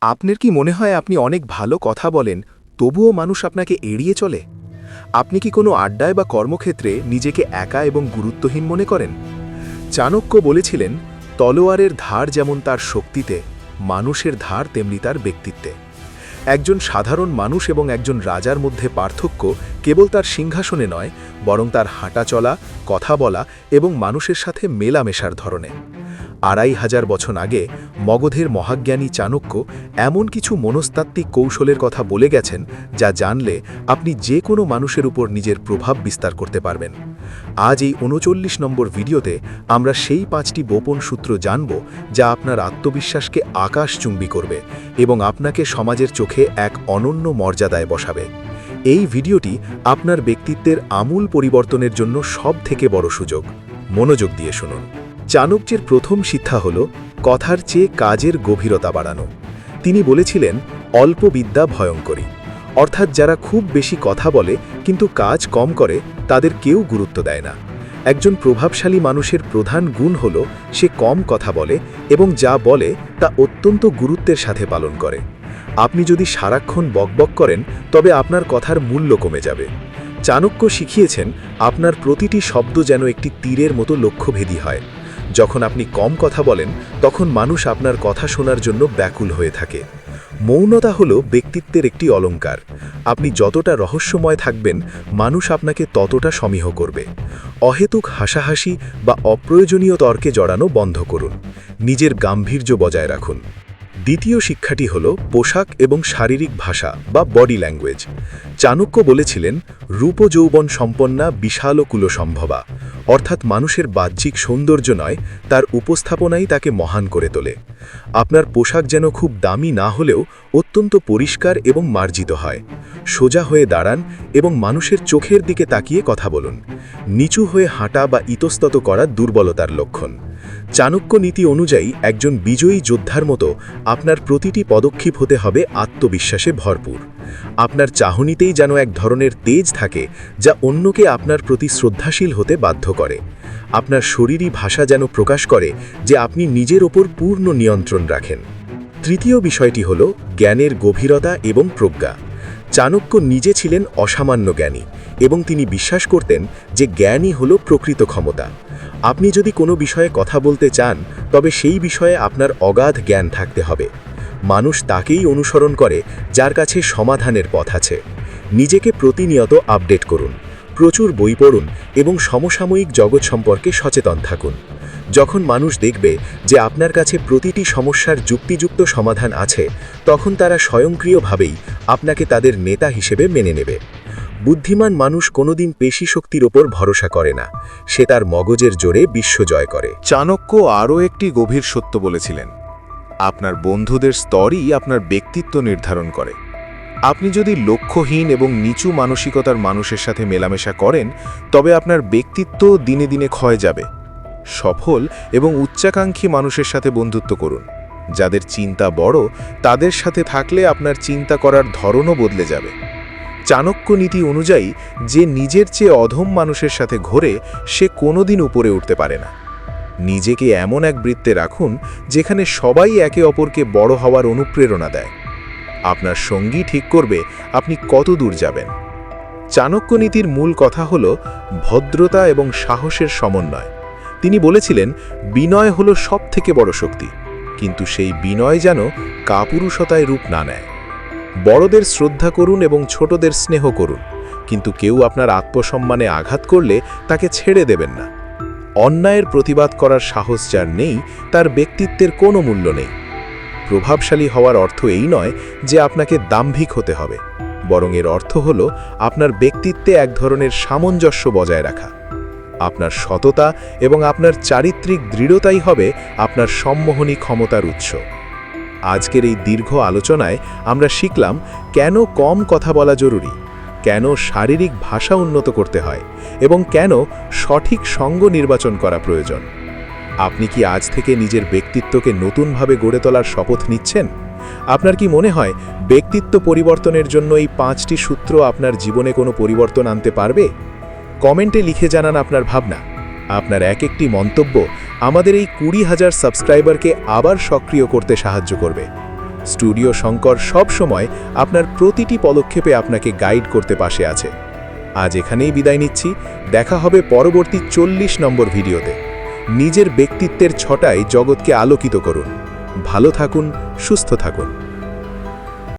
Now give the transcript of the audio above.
আপনার কি মনে হয় আপনি অনেক ভালো কথা বলেন, তবুও মানুষ আপনাকে এড়িয়ে চলে? আপনি কি কোনো আড্ডায় বা কর্মক্ষেত্রে নিজেকে একা এবং গুরুত্বহীন মনে করেন? চাণক্য বলেছিলেন, তলোয়ারের ধার যেমন তার শক্তিতে, মানুষের ধার তেমনি তার ব্যক্তিত্বে। একজন সাধারণ মানুষ এবং একজন রাজার মধ্যে পার্থক্য কেবল তার সিংহাসনে নয়, বরং তার হাঁটা চলা, কথা বলা এবং মানুষের সাথে মেলামেশার ধরনে। ২৫০০ বছর আগে মগধের মহাজ্ঞানী চাণক্য এমন কিছু মনস্তাত্ত্বিক কৌশলের কথা বলে গেছেন, যা জানলে আপনি যে কোনো মানুষের উপর নিজের প্রভাব বিস্তার করতে পারবেন। আজ এই ৩৯ নম্বর ভিডিওতে আমরা সেই ৫টি গোপন সূত্র জানব, যা আপনার আত্মবিশ্বাসকে আকাশচুম্বী করবে এবং আপনাকে সমাজের চোখে এক অনন্য মর্যাদায় বসাবে। এই ভিডিওটি আপনার ব্যক্তিত্বের আমূল পরিবর্তনের জন্য সবথেকে বড় সুযোগ। মনোযোগ দিয়ে শুনুন। চাণক্যের প্রথম শিক্ষা হল কথার চেয়ে কাজের গভীরতা বাড়ানো। তিনি বলেছিলেন, অল্প বিদ্যা ভয়ঙ্করী। অর্থাৎ যারা খুব বেশি কথা বলে কিন্তু কাজ কম করে, তাদের কেউ গুরুত্ব দেয় না। একজন প্রভাবশালী মানুষের প্রধান গুণ হল সে কম কথা বলে এবং যা বলে তা অত্যন্ত গুরুত্বের সাথে পালন করে। আপনি যদি সারাক্ষণ বকবক করেন, তবে আপনার কথার মূল্য কমে যাবে। চাণক্য শিখিয়েছেন, আপনার প্রতিটি শব্দ যেন একটি তীরের মতো লক্ষ্যভেদী হয়। যখন আপনি কম কথা বলেন, তখন মানুষ আপনার কথা শোনার জন্য ব্যাকুল হয়ে থাকে। মৌনতা হল ব্যক্তিত্বের একটি অলংকার। আপনি যতটা রহস্যময় থাকবেন, মানুষ আপনাকে ততটা সমীহ করবে। অহেতুক হাসাহাসি বা অপ্রয়োজনীয় তর্কে জড়ানো বন্ধ করুন। নিজের গাম্ভীর্য বজায় রাখুন। দ্বিতীয় শিক্ষাটি হল পোশাক এবং শারীরিক ভাষা বা বডি ল্যাঙ্গুয়েজ। চাণক্য বলেছিলেন, রূপ যৌবন সম্পন্না বিশাল কুলসম্ভবা। অর্থাৎ মানুষের বাহ্যিক সৌন্দর্য নয়, তার উপস্থাপনাই তাকে মহান করে তোলে। আপনার পোশাক যেন খুব দামি না হলেও অত্যন্ত পরিষ্কার এবং মার্জিত হয়। সোজা হয়ে দাঁড়ান এবং মানুষের চোখের দিকে তাকিয়ে কথা বলুন। নিচু হয়ে হাঁটা বা ইতস্তত করা দুর্বলতার লক্ষণ। চাণক্য নীতি অনুযায়ী একজন বিজয়ী যোদ্ধার মতো আপনার প্রতিটি পদক্ষেপ হতে হবে আত্মবিশ্বাসে ভরপুর। আপনার চাহনিতেই যেন এক ধরনের তেজ থাকে, যা অন্যকে আপনার প্রতি শ্রদ্ধাশীল হতে বাধ্য করে। আপনার শরীরী ভাষা যেন প্রকাশ করে যে আপনি নিজের ওপর পূর্ণ নিয়ন্ত্রণ রাখেন। তৃতীয় বিষয়টি হল জ্ঞানের গভীরতা এবং প্রজ্ঞা। চাণক্য নিজে ছিলেন অসামান্য জ্ঞানী এবং তিনি বিশ্বাস করতেন যে জ্ঞানই হল প্রকৃত ক্ষমতা। আপনি যদি কোনো বিষয়ে কথা বলতে চান, তবে সেই বিষয়ে আপনার অগাধ জ্ঞান থাকতে হবে। মানুষ তাকেই অনুসরণ করে যার কাছে সমাধানের পথ আছে। নিজেকে প্রতিনিয়ত আপডেট করুন, প্রচুর বই পড়ুন এবং সমসাময়িক জগৎ সম্পর্কে সচেতন থাকুন। যখন মানুষ দেখবে যে আপনার কাছে প্রতিটি সমস্যার যুক্তিযুক্ত সমাধান আছে, তখন তারা স্বয়ংক্রিয়ভাবেই আপনাকে তাদের নেতা হিসেবে মেনে নেবে। বুদ্ধিমান মানুষ কোনোদিন পেশি শক্তির ওপর ভরসা করে না, সে তার মগজের জোরে বিশ্ব জয় করে। চাণক্য আরও একটি গভীর সত্য বলেছিলেন, আপনার বন্ধুদের স্তরই আপনার ব্যক্তিত্ব নির্ধারণ করে। আপনি যদি লক্ষ্যহীন এবং নিচু মানসিকতার মানুষের সাথে মেলামেশা করেন, তবে আপনার ব্যক্তিত্ব দিনে দিনে ক্ষয়ে যাবে। সফল এবং উচ্চাকাঙ্ক্ষী মানুষের সাথে বন্ধুত্ব করুন। যাদের চিন্তা বড়, তাদের সাথে থাকলে আপনার চিন্তা করার ধরনও বদলে যাবে। চাণক্য নীতি অনুযায়ী যে নিজের চেয়ে অধম মানুষের সাথে ঘোরে, সে কোনোদিন উপরে উঠতে পারে না। নিজেকে এমন এক বৃত্তে রাখুন যেখানে সবাই একে অপরকে বড় হওয়ার অনুপ্রেরণা দেয়। আপনার সঙ্গী ঠিক করবে আপনি কত দূর যাবেন। চাণক্য নীতির মূল কথা হল ভদ্রতা এবং সাহসের সমন্বয়। তিনি বলেছিলেন, বিনয় হল সবথেকে বড় শক্তি, কিন্তু সেই বিনয় যেন কাপুরুষতায় রূপ না নেয়। বড়দের শ্রদ্ধা করুন এবং ছোটদের স্নেহ করুন, কিন্তু কেউ আপনার আত্মসম্মানে আঘাত করলে তাকে ছেড়ে দেবেন না। অন্যায়ের প্রতিবাদ করার সাহস যার নেই, তার ব্যক্তিত্বের কোনো মূল্য নেই। প্রভাবশালী হওয়ার অর্থ এই নয় যে আপনাকে দাম্ভিক হতে হবে, বরং এর অর্থ হল আপনার ব্যক্তিত্বে এক ধরনের সামঞ্জস্য বজায় রাখা। আপনার সততা এবং আপনার চারিত্রিক দৃঢ়তাই হবে আপনার সম্মোহনী ক্ষমতার উৎস। আজকের এই দীর্ঘ আলোচনায় আমরা শিখলাম কেন কম কথা বলা জরুরি, কেন শারীরিক ভাষা উন্নত করতে হয় এবং কেন সঠিক সঙ্গ নির্বাচন করা প্রয়োজন। আপনি কি আজ থেকে নিজের ব্যক্তিত্বকে নতুনভাবে গড়ে তোলার শপথ নিচ্ছেন? আপনার কি মনে হয় ব্যক্তিত্ব পরিবর্তনের জন্য এই 5টি সূত্র আপনার জীবনে কোনো পরিবর্তন আনতে পারবে? কমেন্টে লিখে জানান আপনার ভাবনা। আপনার এক একটি মন্তব্য আমাদের এই 20,000 সাবস্ক্রাইবারকে আবার সক্রিয় করতে সাহায্য করবে। স্টুডিও শঙ্কর সবসময় আপনার প্রতিটি পদক্ষেপে আপনাকে গাইড করতে পাশে আছে। আজ এখানেই বিদায় নিচ্ছি, দেখা হবে পরবর্তী 40 নম্বর ভিডিওতে। নিজের ব্যক্তিত্বের ছটায় জগৎকে আলোকিত করুন। ভালো থাকুন, সুস্থ থাকুন।